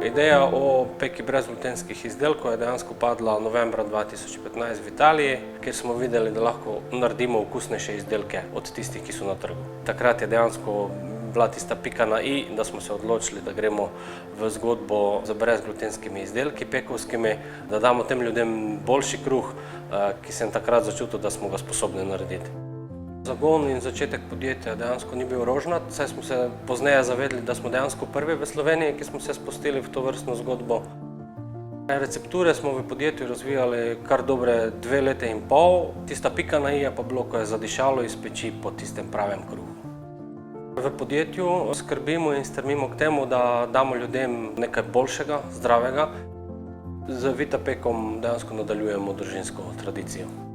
Ideja o peki brezglutenskih izdelkov je dejansko padla novembra 2015 v Italiji, kjer smo videli, da lahko naredimo okusnejše izdelke od tistih, ki so na trgu. Takrat je dejansko bila tista pika na i, da smo se odločili, da gremo v zgodbo z brezglutenskimi izdelki pekovskimi, da damo tem ljudem boljši kruh, ki sem takrat začutil, da smo ga sposobni narediti. Zagon in začetek podjetja dejansko ni bil rožnat, saj smo se pozneje zavedli, da smo dejansko prvi v Sloveniji, ki smo se spustili v to vrstno zgodbo. Recepture smo v podjetju razvijali kar dobre 2 leta in pol, tista pika na i je pa bilo, ko je zadišalo iz peči po tistem pravem kruhu. V podjetju skrbimo in stremimo k temu, da damo ljudem nekaj boljšega, zdravega. Z Vitapekom dejansko nadaljujemo družinsko tradicijo.